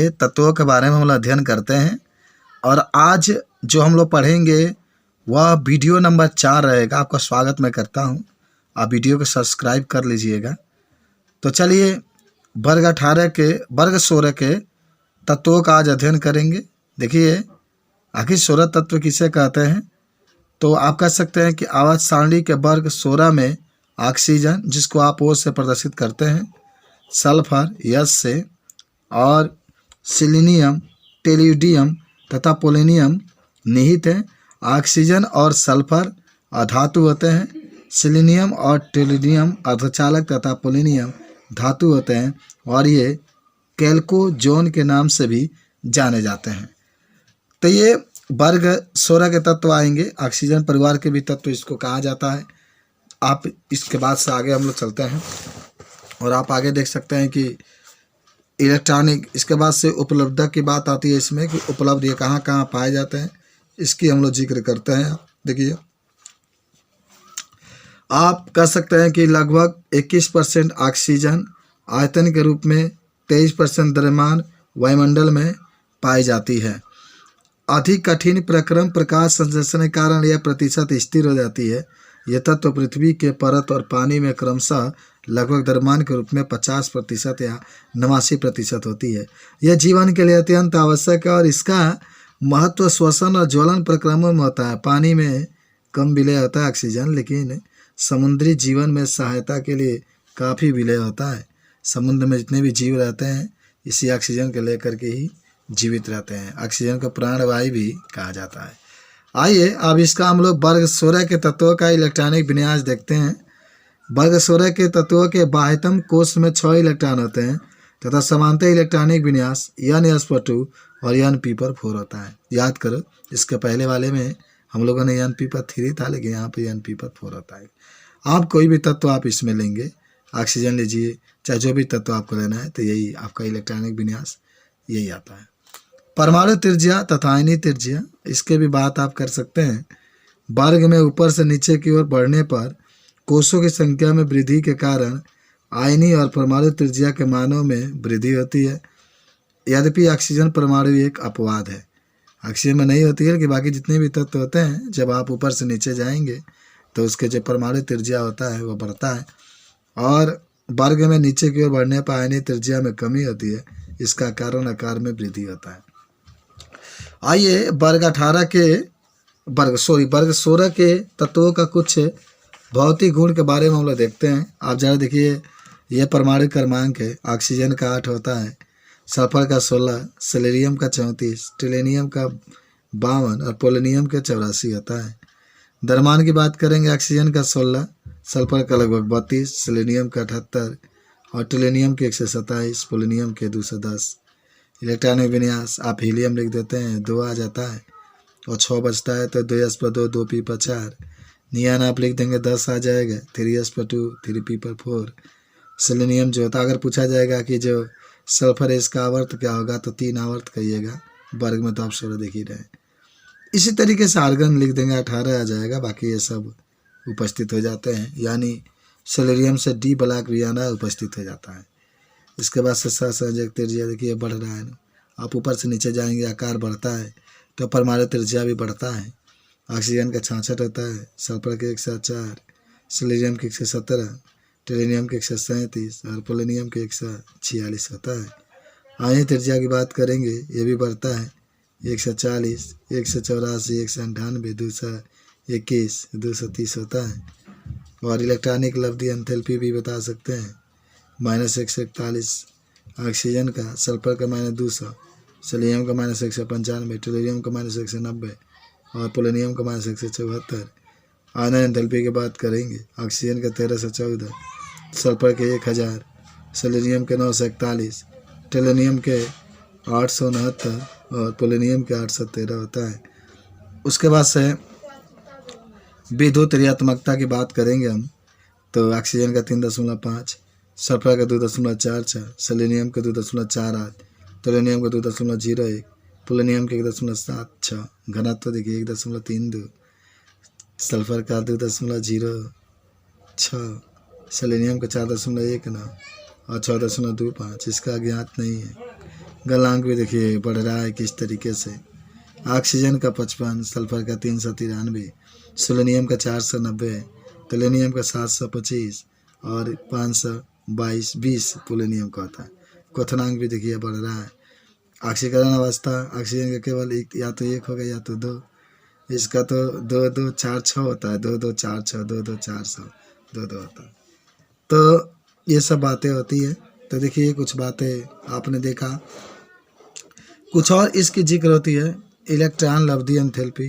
के तत्वों के बारे में हम लोग अध्ययन करते हैं। और आज जो हम लोग पढ़ेंगे वह वीडियो नंबर 4 रहेगा। आपका स्वागत मैं करता हूं। आप वीडियो को सब्सक्राइब कर लीजिएगा। तो चलिए वर्ग 16 के तत्वों का आज अध्ययन करेंगे। देखिए आखिर 16 तत्व किसे कहते हैं। तो आप कह सकते हैं कि आवर्त सारणी के वर्ग 16 में ऑक्सीजन, जिसको आप O से प्रदर्शित करते हैं, सल्फर S से, और सिलीनियम, टेल्यूडियम तथा पोलोनियम निहित हैं। ऑक्सीजन और सल्फर अधातु होते हैं। सिलीनियम और टेल्यूडियम अर्धचालक तथा पोलोनियम धातु होते हैं और ये कैल्कोजोन के नाम से भी जाने जाते हैं। तो ये वर्ग 16 के तत्व आएंगे। ऑक्सीजन परिवार के भी तत्व इसको कहा जाता है। आप इसके बाद से आगे हम लोग चलते हैं और आप आगे देख सकते हैं कि इलेक्ट्रॉनिक, इसके बाद से उपलब्धता की बात आती है इसमें कि उपलब्ध ये कहाँ कहाँ पाए जाते हैं, इसकी हम लोग जिक्र करते हैं। देखिए आप कह सकते हैं कि लगभग 21% ऑक्सीजन आयतन के रूप में 23% द्रव्यमान वायुमंडल में पाई जाती है। अधिक कठिन प्रक्रम प्रकाश संश्लेषण के कारण यह प्रतिशत स्थिर हो जाती है। यह तत्व पृथ्वी के परत और पानी में क्रमशः लगभग द्रव्यमान के रूप में 50% या 89% होती है। यह जीवन के लिए अत्यंत आवश्यक है और इसका महत्व श्वसन और ज्वलन प्रक्रमों में होता है। पानी में कम विलय होता है ऑक्सीजन, लेकिन समुद्री जीवन में सहायता के लिए काफ़ी विलय होता है। समुद्र में जितने भी जीव रहते हैं इसी ऑक्सीजन को लेकर के ही जीवित रहते हैं। ऑक्सीजन को प्राणवायु भी कहा जाता है। आइए अब इसका हम लोग वर्ग 16 के तत्वों का इलेक्ट्रॉनिक विन्यास देखते हैं। वर्ग 16 के तत्वों के बाह्यतम कोष में 6 इलेक्ट्रॉन होते हैं तथा समांतर इलेक्ट्रॉनिक विन्यास N s/2 और Np/4 होता है। याद करो, इसके पहले वाले में हम लोगों ने Np/3 था, लेकिन यहाँ पे Np/4 होता है। आप कोई भी तत्व आप इसमें लेंगे, ऑक्सीजन लीजिए, चाहे जो भी तत्व आपको लेना है, तो यही आपका इलेक्ट्रॉनिक विन्यास यही आता है। परमाणु त्रिज्या तथा आयनीय त्रिज्या, इसके भी बात आप कर सकते हैं। वर्ग में ऊपर से नीचे की ओर बढ़ने पर कोषों की संख्या में वृद्धि के कारण आयनीय और परमाणु त्रिज्या के मानों में वृद्धि होती है। यद्यपि ऑक्सीजन परमाणु एक अपवाद है। ऑक्सीजन में नहीं होती है कि बाकी जितने भी तत्व होते हैं, जब आप ऊपर से नीचे जाएंगे तो उसके जो परमाणु त्रिज्या होता है वो बढ़ता है और वर्ग में नीचे की ओर बढ़ने पर आयनीय त्रिज्या में कमी होती है। इसका कारण आकार में वृद्धि होता है। आइए वर्ग 16 के तत्वों का कुछ भौतिक गुण के बारे में हम लोग देखते हैं। आप जरा देखिए, यह परमाणु क्रमांक है। ऑक्सीजन का 8 होता है, सल्फर का 16, सिलीनियम का 34, टेल्यूडियम का 52 और पोलोनियम का 84 होता है। द्रव्यमान की बात करेंगे, ऑक्सीजन का 16, सल्फर का लगभग 32, सिलीनियम का 78 और टेल्यूडियम के 127, पोलोनियम के 210। इलेक्ट्रॉनिक विन्यास आप हीलियम लिख देते हैं, 2 आ जाता है और 6 बचता है तो 2s/2 2p/4। नियॉन आप लिख देंगे, 10 आ जाएगा, 3s/2 3p/4। सिलीनियम जो होता है, अगर पूछा जाएगा कि जो सल्फर है इसका आवर्त क्या होगा तो 3 आवर्त कहिएगा। वर्ग में तो आप 16 देख ही रहे हैं। इसी तरीके से आर्गन लिख देंगे, 18 आ जाएगा। बाकी ये सब उपस्थित हो जाते हैं, यानी सिलीनियम से D ब्लॉक भी आना उपस्थित हो जाता है। इसके बाद से सहसंयोजक त्रिज्या देखिए बढ़ रहा है ना। आप ऊपर से नीचे जाएंगे आकार बढ़ता है तो परमाणु त्रिज्या भी बढ़ता है। ऑक्सीजन का 66 होता है, सल्फर के 104, सिलीनियम के 117, टेल्यूडियम के 137 और पोलोनियम के 146 होता है। आयनीय त्रिज्या की बात करेंगे, ये भी बढ़ता है, 140, 184, 198, 221, 230 होता है। और इलेक्ट्रॉनिक लब्धि एंथैल्पी भी बता सकते हैं, -141 ऑक्सीजन का, सल्फर का -200, सिलीनियम का -195, टेल्यूडियम का -190 और पोलोनियम का -174। आयन एंथैल्पी की बात करेंगे, ऑक्सीजन का 1314, सल्फर के 1000, सिलीनियम के 941, टेल्यूडियम के 869 और पोलोनियम के 813 होता है। उसके बाद से विद्युत ऋणात्मकता की बात करेंगे हम, तो ऑक्सीजन का 3.5, सल्फर का 2.44, सिलीनियम का 2.48, टेल्यूडियम का 2.01, पोलोनियम के 1.76, घनत्व देखिए 1.32, सल्फर का 2.06, सिलीनियम का 4.19 और 6.25। इसका ज्ञात नहीं है। गलनांक भी देखिए बढ़ रहा है किस तरीके से। ऑक्सीजन का 55, सल्फर का 393, सेलेनियम का 490, तलेनियम का 725 और 522 पोलेनियम का होता है। क्वथनांक भी देखिए बढ़ रहा है। ऑक्सीकरण अवस्था ऑक्सीजन का केवल एक, या तो एक होगा या तो दो। इसका तो 2246 होता है, 2246, 2246, 22 होता है। तो ये सब बातें होती है। तो देखिए कुछ बातें आपने देखा, कुछ और इसकी जिक्र होती है। इलेक्ट्रॉन लब्धि एंथैल्पी,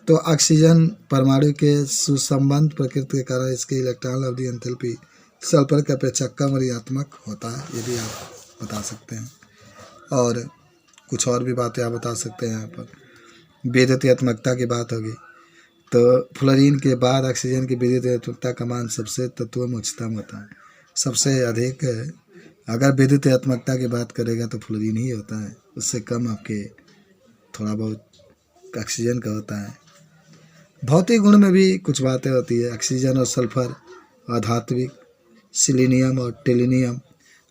तो ऑक्सीजन परमाणु के सुसंबद्ध प्रकृति के कारण इसके इलेक्ट्रॉन लब्धि एंथैल्पी सल्फर के अपेक्षा कम ऋणात्मक होता है, ये भी आप बता सकते हैं। और कुछ और भी बातें आप बता सकते हैं। यहाँ पर विद्युतीयत्मकता की बात होगी, तो फ्लोरीन के बाद ऑक्सीजन की विद्युतीयत्मकता का मान सबसे तत्वों में उच्चतम होता है। सबसे अधिक अगर विद्युतीयत्मकता की बात करेगा तो फ्लोरीन ही होता है, उससे कम आपके थोड़ा बहुत ऑक्सीजन का होता है। भौतिक गुण में भी कुछ बातें होती है। ऑक्सीजन और सल्फर अधात्विक, सिलीनियम और टेलिनियम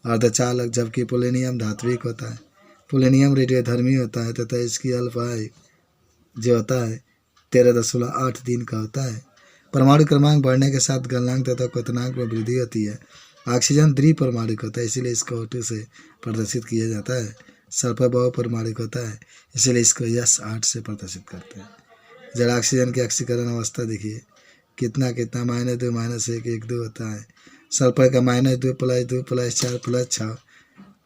अर्धचालक, जबकि पोलेनियम धात्विक होता है। पोलेनियम रेडियोधर्मी होता है तथा इसकी अल्फा जो होता है 13.8 दिन का होता है। परमाणु क्रमांक बढ़ने के साथ गलनांक तथा क्वथनांक में वृद्धि होती है। ऑक्सीजन द्विपरमाणुक होता है, इसीलिए इसको O2 से प्रदर्शित किया जाता है। सल्फर बहुपरमाणुक होता है, इसीलिए इसको S8 से प्रदर्शित करते हैं। जड़ ऑक्सीजन की ऑक्सीकरण अवस्था देखिए कितना -2 -1 1 2 होता है। सल्फर का -2 + 2 + 4 + 6,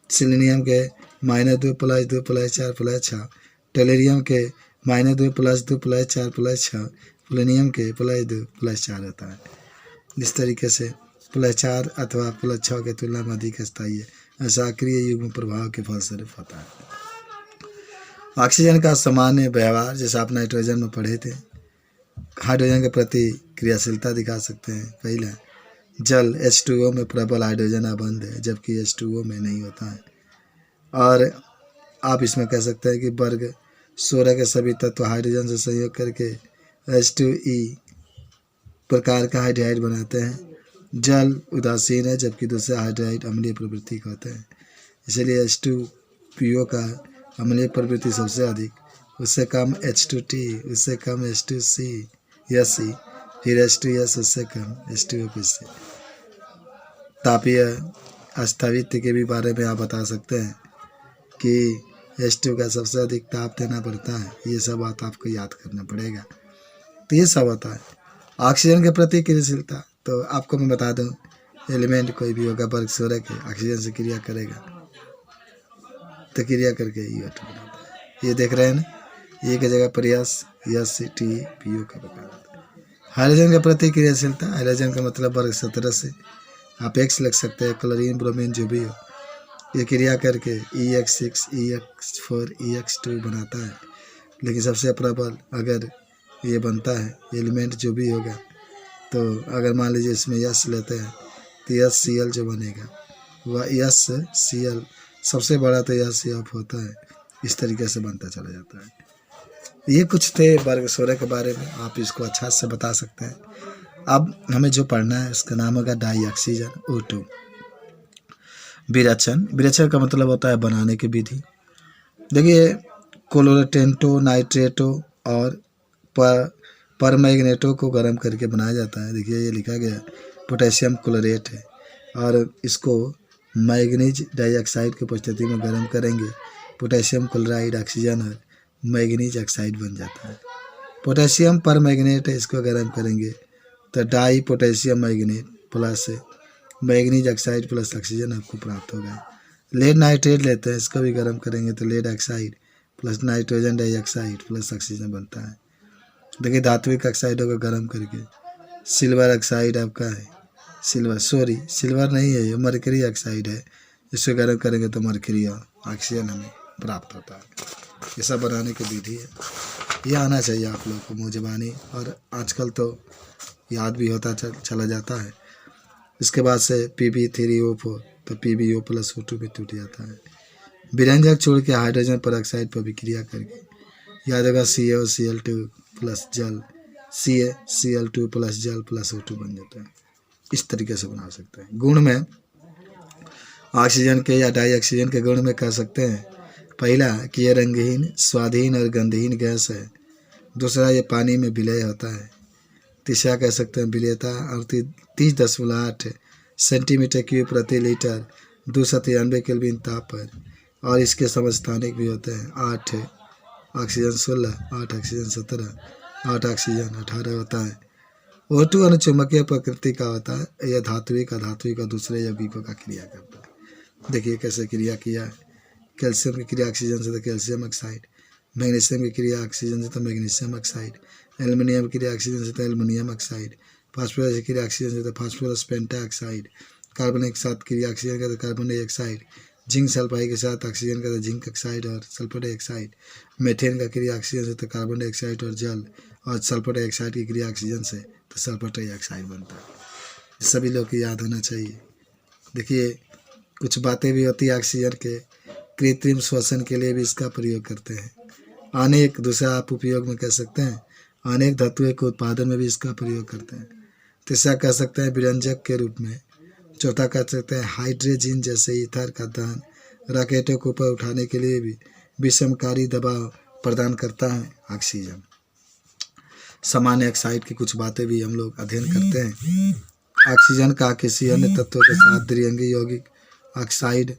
सिलीनियम के -2 + 2 + 4 + 6, टेलेरियम के -2 + 2 + 4 + 6, पोलेनियम के +2 + 4 होता है। इस तरीके से +4 अथवा +6 की तुलना में अधिक स्थायी है, ऐसा अक्रिय युग्म प्रभाव के फलस्वरूप होता है। ऑक्सीजन का सामान्य व्यवहार जैसा आप नाइट्रोजन में पढ़े थे, हाइड्रोजन के प्रति क्रियाशीलता दिखा सकते हैं। पहला, जल H2O में प्रबल हाइड्रोजन अबंध है, जबकि H2O में नहीं होता है। और आप इसमें कह सकते हैं कि वर्ग 16 के सभी तत्व हाइड्रोजन से संयोग करके H2E प्रकार का हाइड्राइड बनाते हैं। जल उदासीन है, जबकि दूसरे हाइड्राइड अम्लीय प्रवृत्ति का होते हैं, इसलिए H2PO का अम्लीय प्रवृत्ति सबसे अधिक, उससे कम H2T, उससे कम H2C, फिर H2S, उससे कम H2O। तापीय अस्थित्व के भी बारे में आप बता सकते हैं कि H2 का सबसे अधिक ताप देना पड़ता है। ये सब बात आपको याद करना पड़ेगा। तो ये सब होता है। ऑक्सीजन के प्रति क्रियाशीलता, तो आपको मैं बता दूं, एलिमेंट कोई भी होगा वर्ग 16 के ऑक्सीजन से क्रिया करेगा तो क्रिया करके ये बनाता है। ये देख रहे हैं ना, ये की जगह पर STPO का प्रकार। हाइड्रोजन के प्रति क्रियाशीलता, हाइड्रोजन का मतलब वर्ग 17 से आप X लिख सकते हैं, क्लोरीन ब्रोमीन जो भी हो, ये क्रिया करके EX6 EX4 EX2 बनाता है। लेकिन सबसे प्रबल अगर ये बनता है एलिमेंट जो भी होगा, तो अगर मान लीजिए इसमें S लेते हैं तो SCl जो बनेगा वह SCl सबसे बड़ा तो SCF होता है। इस तरीके से बनता चला जाता है। ये कुछ थे वर्ग 16 के बारे में, आप इसको अच्छा से बता सकते हैं। अब हमें जो पढ़ना है उसका नाम होगा डाई ऑक्सीजन O2। विरेचन, विरेचन का मतलब होता है बनाने की विधि। देखिए क्लोरेटेंटो, नाइट्रेटो और परमैंगनेटो को गर्म करके बनाया जाता है। देखिए ये लिखा गया पोटेशियम क्लोरेट है, और इसको मैग्नीज डाइऑक्साइड की उपस्थिति में गर्म करेंगे, पोटेशियम क्लोराइड ऑक्सीजन और मैग्नीज ऑक्साइड बन जाता है। पोटेशियम परमैंगनेट है, इसको गर्म करेंगे तो di potassium manganate plus manganese oxide plus oxygen आपको प्राप्त होगा। लेड नाइट्रेट लेते हैं, इसको भी गर्म करेंगे तो lead oxide plus nitrogen dioxide plus oxygen बनता है। देखिए धात्विक ऑक्साइडों को गर्म करके सिल्वर ऑक्साइड आपका है, सिल्वर नहीं है, ये मरकरी ऑक्साइड है, इसको गर्म करेंगे तो मरकरी और ऑक्सीजन हमें प्राप्त होता है। ये सब बनाने की विधि है, ये आना चाहिए आप लोगों को मुँह ज़बानी, और आजकल तो याद भी होता चला जाता है। इसके बाद से Pb3O4 तो PbO + O2 में टूट जाता है। विरंजक छोड़ के हाइड्रोजन पर ऑक्साइड पर विक्रिया करके याद होगा CaCl2 प्लस जल, CaCl2 प्लस जल प्लस O2 बन जाता है। इस तरीके से बना सकते हैं। गुण में ऑक्सीजन के या डाई ऑक्सीजन के गुण में कह सकते हैं पहला कि यह रंगहीन, स्वादहीन और गंधहीन गैस है। दूसरा, ये पानी में विलय होता है। तीसरा कह सकते हैं विलेयता और 30.8 सेंटीमीटर क्यूब प्रति लीटर 293 केल्विन ताप पर। और इसके समस्थानिक भी होते हैं 8 ऑक्सीजन 16, 8 ऑक्सीजन 17, 8 ऑक्सीजन 18 होता है। O2 अनुचुंबकीय प्रकृति का होता है। यह धात्विक और दूसरे यौगिकों का क्रिया करता है। देखिए कैसे क्रिया किया है। कैल्शियम की क्रिया ऑक्सीजन से तो कैल्शियम ऑक्साइड, मैग्नीशियम की क्रिया ऑक्सीजन से तो मैग्नीशियम ऑक्साइड, एल्युमिनियम की क्रिया ऑक्सीजन से तो एल्युमिनियम ऑक्साइड, फास्फोरस की क्रिया ऑक्सीजन से तो फास्फोरस पेंटाऑक्साइड, कार्बन के साथ क्रिया ऑक्सीजन का तो कार्बन डाइऑक्साइड, जिंक सल्फाइड के साथ ऑक्सीजन का तो जिंक ऑक्साइड और सल्फर डाइऑक्साइड, मीथेन का क्रिया ऑक्सीजन से तो कार्बन डाइऑक्साइड और जल, और सल्फर डाइऑक्साइड की क्रिया ऑक्सीजन से तो सल्फर डाइऑक्साइड बनता है। ये सभी लोग को याद होना चाहिए। देखिए कुछ बातें भी होती है ऑक्सीजन के। कृत्रिम श्वसन के लिए भी इसका प्रयोग करते हैं। अनेक, दूसरा आप उपयोग में कह सकते हैं अनेक धातुओं के उत्पादन में भी इसका प्रयोग करते हैं। तीसरा कह सकते हैं विरंजक के रूप में। चौथा कह सकते हैं हाइड्रोजन जैसे ईथर का दहन रॉकेटों को ऊपर उठाने के लिए भी विषमकारी दबाव प्रदान करता है ऑक्सीजन। सामान्य ऑक्साइड की कुछ बातें भी हम लोग अध्ययन करते हैं। ऑक्सीजन का किसी अन्य तत्व के साथ द्विअंगी यौगिक ऑक्साइड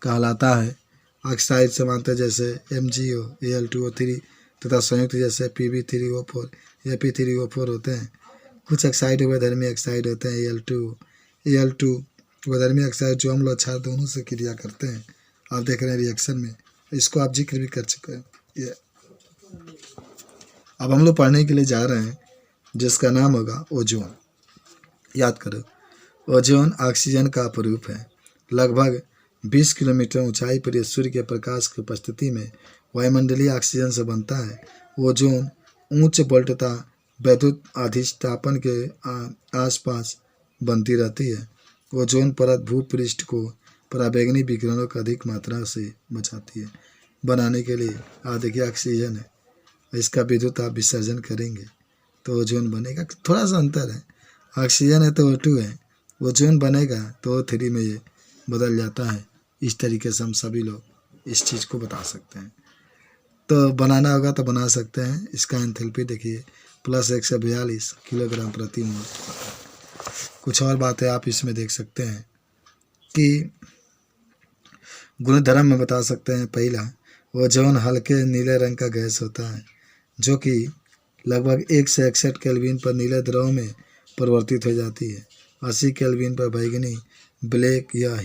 कहलाता है। ऑक्साइड समानता जैसे MgO, Al2O3 तथा संयुक्त जैसे Pb3O4 या P3O4 होते हैं। कुछ ऑक्साइड वधर्मी ऑक्साइड होते हैं Al2 वधर्मी ऑक्साइड जो अम्ल और क्षार दोनों से क्रिया करते हैं। आप देख रहे हैं रिएक्शन में, इसको आप जिक्र भी कर चुके हैं। ये अब हम लोग पढ़ने के लिए जा रहे हैं जिसका नाम होगा ओजोन। याद करो, ओजोन ऑक्सीजन का अपरूप है। लगभग 20 किलोमीटर ऊंचाई पर यह सूर्य के प्रकाश की उपस्थिति में वायुमंडलीय ऑक्सीजन से बनता है। ओजोन उच्च वोल्टता विद्युत अधिष्ठापन के आसपास बनती रहती है। ओजोन परत भूपृष्ठ को पराबैंगनी विकिरणों का अधिक मात्रा से बचाती है। बनाने के लिए देखिए ऑक्सीजन है, इसका विद्युत आप विसर्जन करेंगे तो ओजोन बनेगा। थोड़ा सा अंतर है, ऑक्सीजन है तो O2 है, ओजोन बनेगा तो O3 में ये बदल जाता है। इस तरीके से हम सभी लोग इस चीज़ को बता सकते हैं। तो बनाना होगा तो बना सकते हैं। इसका एंथैल्पी देखिए +142 किलोग्राम प्रति मोल। कुछ और बातें आप इसमें देख सकते हैं कि गुणधर्म में बता सकते हैं। पहला, ओजोन हल्के नीले रंग का गैस होता है जो कि लगभग 1 से 61 केल्विन पर नीले द्रव में परिवर्तित हो जाती है। 80 केल्विन पर बैंगनी, ब्लैक या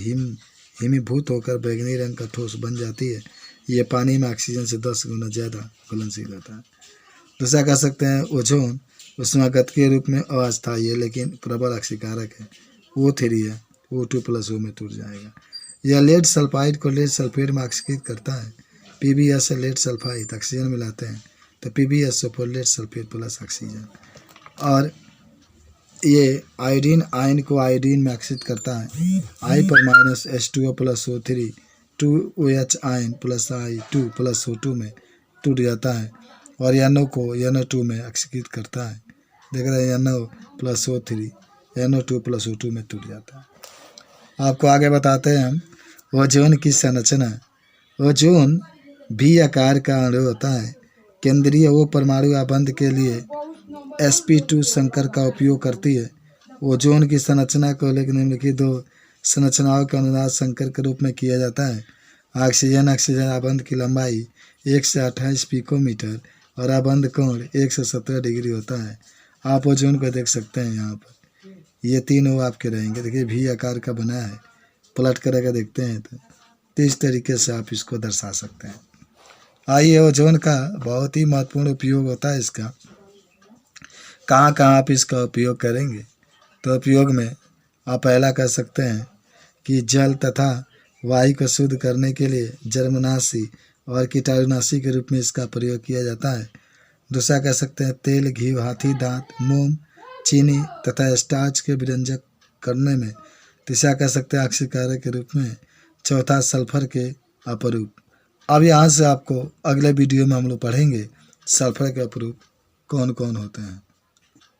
हिमीभूत होकर बैंगनी रंग का ठोस बन जाती है। ये पानी में ऑक्सीजन से 10 गुना ज़्यादा घुलनशील होता है। दूसरा कह सकते हैं ओजोन उष्मागतिकीय रूप में अस्थायी है लेकिन प्रबल अक्षीकारक है। O3 है, O2+O में टूट जाएगा। यह लेड सल्फाइड को लेड सल्फेट में ऑक्सीकृत करता है। PbS से लेड सल्फाइड ऑक्सीजन मिलाते हैं तो PbSO4 lead sulphate plus oxygen. और ये आयोडीन आयन को आयोडीन में ऑक्सीकृत करता है। I पर -H2O+O3 2OH आयन I2+O2 में टूट जाता है और NO को NO2 में ऑक्सीकृत करता है। देख रहे हैं NO+O3 NO2+O2 में टूट जाता है। आपको आगे बताते हैं हम ओजोन की संरचना। ओजोन V आकार का अणु होता है। केंद्रीय O परमाणु आबंध के लिए sp2 संकर का उपयोग करती है। ओजोन की संरचना को निम्नलिखित 2 संरचनाओं के अनुनाद संकर के रूप में किया जाता है। ऑक्सीजन आबंध की लंबाई 1 से 28 पिकोमीटर और आबंध कोण 1 से 17 डिग्री होता है। आप ओजोन को देख सकते हैं यहाँ पर, ये तीनों आपके रहेंगे। देखिए V आकार का बना है, पलट कर अगर देखते हैं तो इस तरीके से आप इसको दर्शा सकते हैं। आइए, ओजोन का बहुत ही महत्वपूर्ण उपयोग होता है। इसका कहाँ कहाँ आप इसका उपयोग करेंगे? तो उपयोग में आप पहला कह सकते हैं कि जल तथा वायु को शुद्ध करने के लिए जर्मनाशी और कीटाणुनाशी के रूप में इसका प्रयोग किया जाता है। दूसरा कह सकते हैं तेल, घी, हाथी दांत, मोम, चीनी तथा स्टार्च के विरंजक करने में। तीसरा कह सकते हैं ऑक्सीकारक के रूप में। चौथा सल्फर के अपरूप। अब यहाँ से आपको अगले वीडियो में हम लोग पढ़ेंगे सल्फर के अपरूप कौन कौन होते हैं।